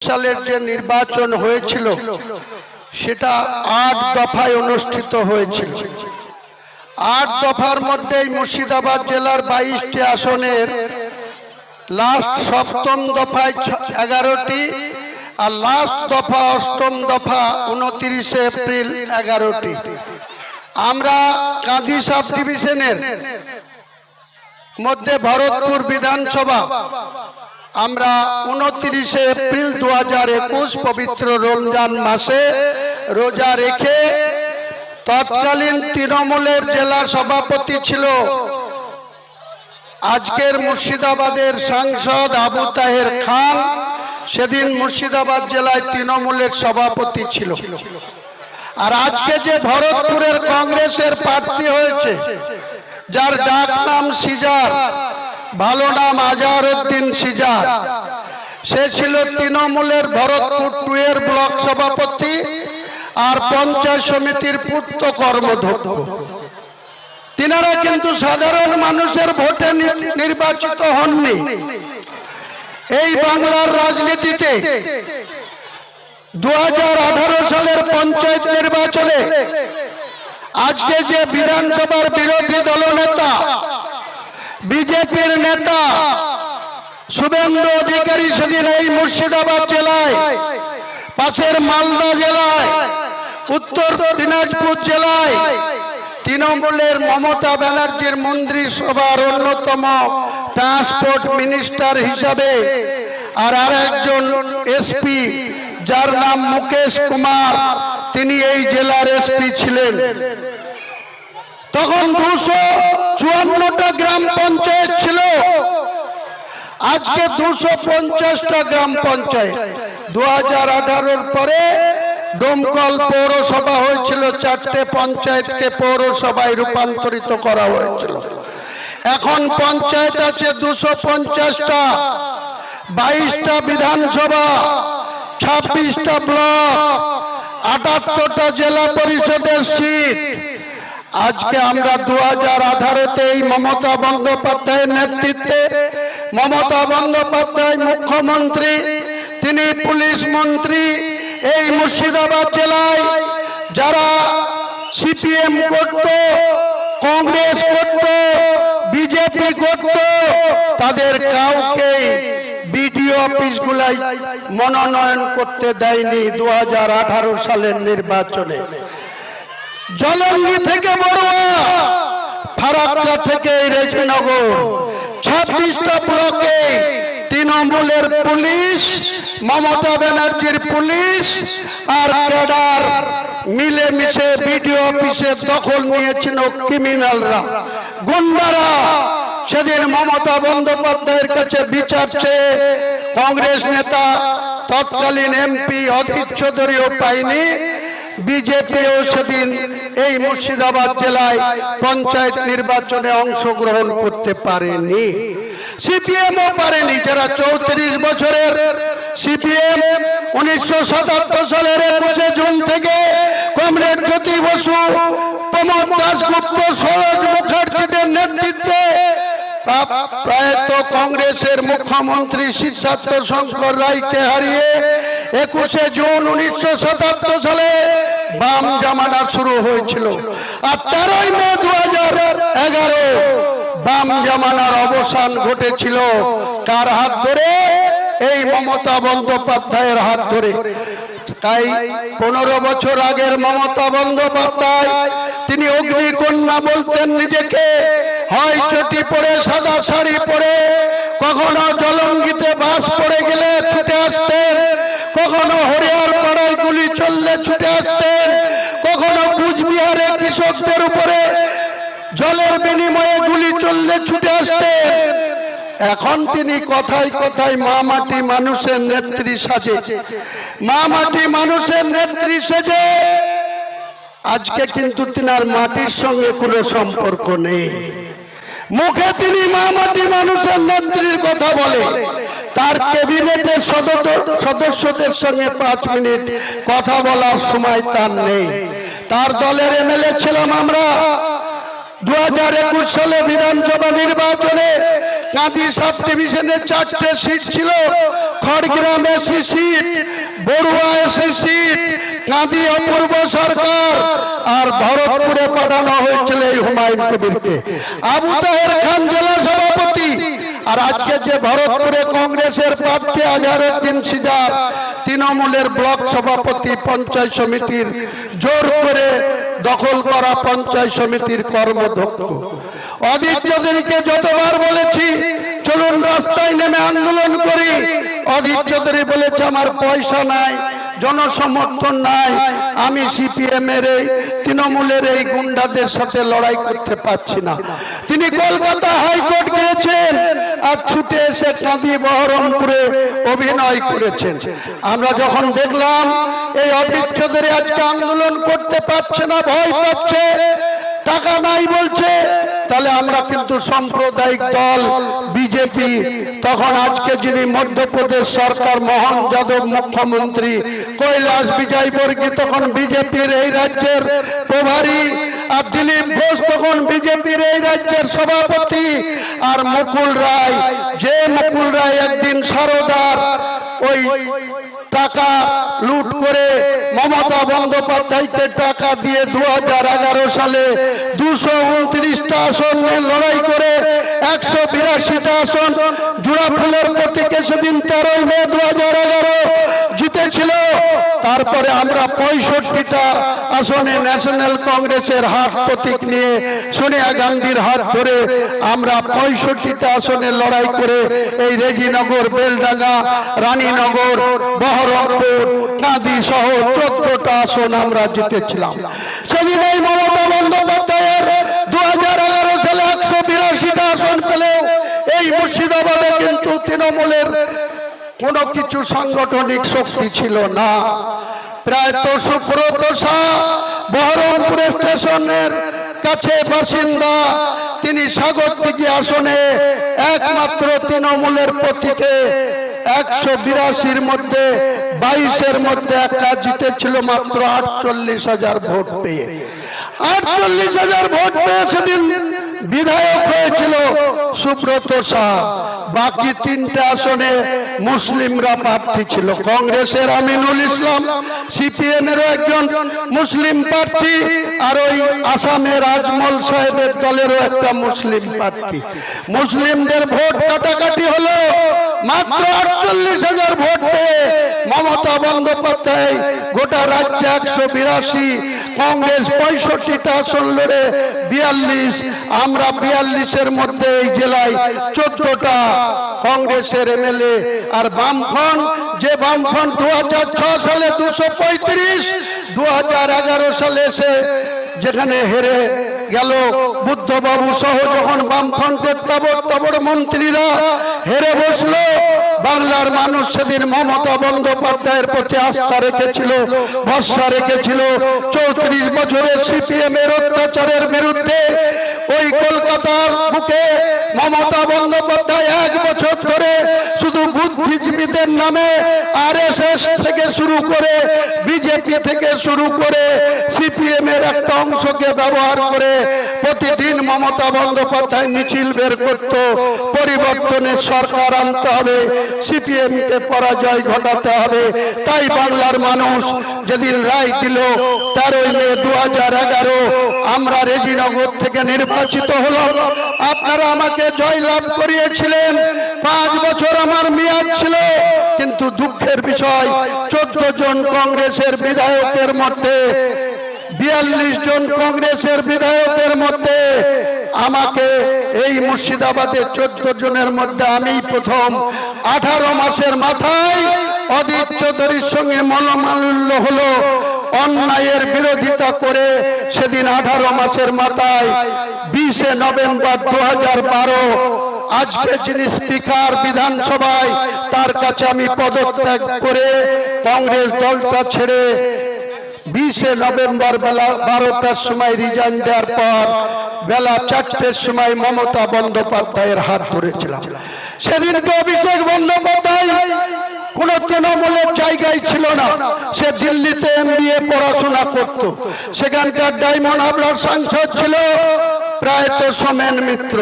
সালের যে নির্বাচন হয়েছিল সেটা 8 দফায় অনুষ্ঠিত হয়েছিল। 8 দফার মধ্যে মুর্শিদাবাদ জেলার 22টি আসনের লাস্ট সপ্তম দফায় 11টি আর লাস্ট দফা অষ্টম দফা 29 এপ্রিল 11টি। আমরা কাঁদি সাব ডিভিশনের মধ্যে ভরতপুর বিধানসভা আমরা 29 এপ্রিল 2021 পবিত্র রমজান মাসে রোজা রেখে তৎকালীন তৃণমূলের জেলা সভাপতি ছিল আজকের মুর্শিদাবাদের সাংসদ আবু তাহের খান, সেদিন মুর্শিদাবাদ জেলায় তৃণমূলের সভাপতি ছিল। আর আজকে যে ভরতপুরের কংগ্রেসের প্রার্থী হয়েছে যার ডাক নাম সিজার, ভালো নাম আজহারউদ্দিন সিজার, সে ছিল তৃণমূলের ভরতপুর 2 এর ব্লক সভাপতি আর পঞ্চায়েত সমিতির পূর্ত কর্মধ্যক্ষ। তিনারা কিন্তু সাধারণ মানুষের ভোটে নির্বাচিত হননি। এই বাংলার রাজনীতিতে 2018 সালের পঞ্চায়েত নির্বাচনে আজকে যে বিধানসভার বিরোধী দলনেতা বিজেপির নেতা শুভেন্দু অধিকারী সেদিন এই মুর্শিদাবাদ জেলায়, পাশের মালদা জেলায়, উত্তর দিনাজপুর জেলায় তৃণমূলের মমতা ব্যানার্জির মন্ত্রিসভার অন্যতম ট্রান্সপোর্ট মিনিস্টার হিসাবে আর আরেকজন এসপি যার নাম মুকেশ কুমার, তিনি এই জেলার এসপি ছিলেন। তখন 254টা গ্রাম পঞ্চায়েত ছিল, আজকে 250টা গ্রাম পঞ্চায়েত। 2018-র পরে ডোমকল পৌরসভা হয়েছিল, 4টে পঞ্চায়েতকে পৌরসভায় রূপান্তরিত করা হয়েছিল। এখন পঞ্চায়েত আছে 250টা, 22টা বিধানসভা, 26টা ব্লক, 78টা জেলা পরিষদের সিট। আজকে আমরা 2018-তে এই মমতা বন্দ্যোপাধ্যায়ের নেতৃত্বে, মমতা বন্দ্যোপাধ্যায় মুখ্যমন্ত্রী, তিনি পুলিশ মন্ত্রী, এই মুর্শিদাবাদ জেলায় যারা সিপিএম করত, কংগ্রেস করত, বিজেপি করত, তাদের কাউকে বিডিও অফিসগুলাই মনোনয়ন করতে দেয়নি 2018 সালের নির্বাচনে। জলঙ্গি থেকে বড়ুয়া, ফারাক্কা থেকে রেজিনগর, 26টা ব্লকে তৃণমূলের পুলিশ, মমতা ব্যানার্জির পুলিশ আর ক্যাডার মিলেমিশে বিডিও অফিসে দখল নিয়েছিল ক্রিমিনালরা, গুন্ডারা। সেদিন মমতা বন্দ্যোপাধ্যায়ের কাছে বিচার চেয়ে কংগ্রেস নেতা তৎকালীন এমপি অধীর চৌধুরীও পায়নি, বিজেপিও সেদিন এই মুর্শিদাবাদ জেলায় পঞ্চায়েত নির্বাচনে অংশগ্রহণ করতে পারেনি, সিপিএমও পারেনি। যারা 34 বছরের সিপিএম 1977 সালের 21 জুন থেকে কমরেড জ্যোতি বসু, প্রমোদ দাশগুপ্ত, সরোজ মুখার্জিদের নেতৃত্বে প্রয়াত কংগ্রেসের মুখ্যমন্ত্রী সিদ্ধার্থ শঙ্কর রায়কে হারিয়ে 21 জুন 1977 সালে বাম জামানা শুরু হয়েছিল। আর 13 মে 2011 বাম জামানার অবসান ঘটেছিল। কার হাত ধরে? এই মমতা বন্দ্যোপাধ্যায়ের হাত ধরে। তাই 15 বছর আগের মমতা বন্দ্যোপাধ্যায়, তিনি অগ্নিকন্যা বলতেন নিজেকে। হয় চটি পরে, সাদা শাড়ি পরে, কখনো জলঙ্গিতে বাস পড়ে গেলে ছুটে আসতেন, কখনো হরিয়ার পাড়ায় গুলি চললে ছুটে আসতেন, কখনো কুচবিহারে কৃষকদের উপরে জলের বিনিময়ে গুলি চললে ছুটে আসতেন। এখন তিনি কথায় কথায় মা মাটি মানুষের নেত্রী সাজে, মা মাটি মানুষের নেত্রী সেজে। আজকে কিন্তু তিনার মাটির সঙ্গে কোনো সম্পর্ক নেই। মুখে তিনি মা মাটি মানুষের নেত্রীর কথা বলে, তার ক্যাবিনেটের সদস্যদের সঙ্গে 5 মিনিট কথা বলার সময় তার নেই। তার দলের এমএলএ ছিলাম আমরা। 2021 সালে বিধানসভা নির্বাচনে কাঁদি সাব ডিভিশনে 4টে সিট ছিল, Khargram AC seat, Barua AC seat, Kandi Apurba সরকার, আর ভরতপুরে পাঠানো হয়েছিল এই হুমায়ুন কবিরকে। আবু তাহের খান জেলা সভাপতি। আর আজকে যে ভরতপুরে কংগ্রেসের প্রার্থী আজহারউদ্দিন সিজার, তৃণমূলের ব্লক সভাপতি, পঞ্চায়েত সমিতির জোর করে দখল করা পঞ্চায়েত সমিতির কর্মদক্ষ। অধীর চৌধুরীকে যতবার বলেছি চলুন রাস্তায় নেমে আন্দোলন করি, অধীর চৌধুরী বলেছে আমার পয়সা নাই, জনসমর্থন নাই, আমি সিপিএম এর এই তৃণমূলের এই গুন্ডাদের সাথে লড়াই করতে পারছি না। তিনি কলকাতা হাইকোর্ট গিয়েছেন আর ছুটে এসে কাঁদি বহরমপুরে অভিনয় করেছেন। আমরা যখন দেখলাম এই অধীর চৌধুরী আজকে আন্দোলন করতে পারছে না, ভয় পাচ্ছে, টাকা নাই বলছে, তাহলে আমরা কিন্তু সাম্প্রদায়িক দল বিজেপি, তখন আজকে যিনি মধ্যপ্রদেশ সরকার মোহন যাদব মুখ্যমন্ত্রী, কৈলাস বিজয়বর্গী তখন বিজেপির এই রাজ্যের প্রভারী, আর দিলীপ ঘোষ তখন বিজেপির এই রাজ্যের সভাপতি, আর মুকুল রায়, যে মুকুল রায় একদিন সারদার ওই টাকা লুট করে মমতা বন্দ্যোপাধ্যায়কে টাকা দিয়ে 2011 সালে 229টা আসন নিয়ে লড়াই করে 182টা আসন জোড়াফুলের প্রতীকে সেদিন 13 মে 2011 জিতেছিল। তারপরে আমরা 65টা আসনে ন্যাশনাল কংগ্রেসের হাত প্রতীক নিয়ে সোনিয়া গান্ধীর হাত ধরে আমরা 65টা আসনে লড়াই করে এই রেজিনগর, বেলডাঙ্গা, রানীনগর, বহরমপুর, কাঁদি সহ 14টা আসন আমরা জিতেছিলাম। সেদিন এই মমতা বন্দ্যোপাধ্যায়ের 2011 সালে 182টা আসন পেলেও এই মুর্শিদাবাদে কিন্তু তৃণমূলের কোনো কিছু সাংগঠনিক শক্তি ছিল না। প্রায় তো সুব্রত শাহ বহরমপুর স্টেশনের কাছে বাসিন্দা, তিনি স্বাগতিক আসনে একমাত্র তৃণমূলের প্রতীকে 182-র মধ্যে 22-এর মধ্যে একটা জিতেছিল মাত্র 48,000 ভোট পেয়ে। 48,000 ভোট পেয়ে সেদিন বিধায়ক হয়েছিল সুব্রত শাহ। বাকি 3টে আসনে মুসলিমরা প্রার্থী ছিল, কংগ্রেসের আমিনুল ইসলাম, সিপিএম এর একজন মুসলিম প্রার্থী, আর ওই আসামের আজমল সাহেবের দলেরও একটা মুসলিম প্রার্থী। মুসলিমদের ভোট কাটাকাটি হলো, মাত্র 48,000 ভোট পেয়ে মমতা বন্দ্যোপাধ্যায় গোটা রাজ্যে 182, কংগ্রেস 65টা আসন লড়ে 42, আমরা 42-এর মধ্যে এই জেলায় 14টা কংগ্রেসের এমএলএ। আর বামফ্রন্ট, যে বামফ্রন্ট 2006 সালে 235, 2011 সালে এসে যেখানে হেরে গেল বুদ্ধবাবু সহ যখন বামফ্রন্টের তাবড় মন্ত্রীরা হেরে বসলো, বাংলার মানুষ সেদিন মমতা বন্দ্যোপাধ্যায়ের প্রতি আস্থা রেখেছিল, ভরসা রেখেছিল। 34 বছরের সিপিএম এর অত্যাচারের বিরুদ্ধে ওই কলকাতার বুকে মমতা বন্দ্যোপাধ্যায় 1 বছর ধরে শুধু বুদ্ধিজীবীদের নামে আরএসএস থেকে শুরু করে, বিজেপি থেকে শুরু করে, সিপিএম এর একটা অংশকে ব্যবহার করে প্রতিদিন মমতা বন্দ্যোপাধ্যায় মিছিল বের করত, পরিবর্তনের সরকার আনতে হবে, সিপিএম কে পরাজয় ঘটাতে হবে। তাই বাংলার মানুষ যেদিন রায় দিল 13 মে 2011, আমরা রেজিনগর থেকে নির্বাচিত হলাম। আপনারা আমাকে জয়লাভ করিয়েছিলেন, 5 বছর আমার মেয়াদ ছিল, কিন্তু দুঃখের বিষয় 14 জন কংগ্রেসের বিধায়কের মধ্যে, 42 জন কংগ্রেসের বিধায়কের মধ্যে আমাকে এই মুর্শিদাবাদের 14 জনের মধ্যে আমি প্রথম। 18 মাসের মাথায় অধীর চৌধুরীর সঙ্গে মনোমালিন্য হলো, অন্যায়ের বিরোধিতা করে সেদিন 18 মাসের মাথায় 20 নভেম্বর 2012 আজকে যিনি স্পিকার বিধানসভায়, তার কাছে আমি পদত্যাগ করে কংগ্রেস দলটা ছেড়ে 20 নভেম্বর বেলা 12টার সময় রিজাইন দেওয়ার পর বেলা 4টের সময় মমতা বন্দ্যোপাধ্যায়ের হাত ধরেছিলাম। সেদিনকে অভিষেক বন্দ্যোপাধ্যায় কোন তৃণমূলের জায়গায় ছিল না, সে দিল্লিতে MBA পড়াশোনা করত। সেখানকার ডায়মন্ড হাবড়ার সাংসদ ছিল প্রায় তো সোমেন মিত্র।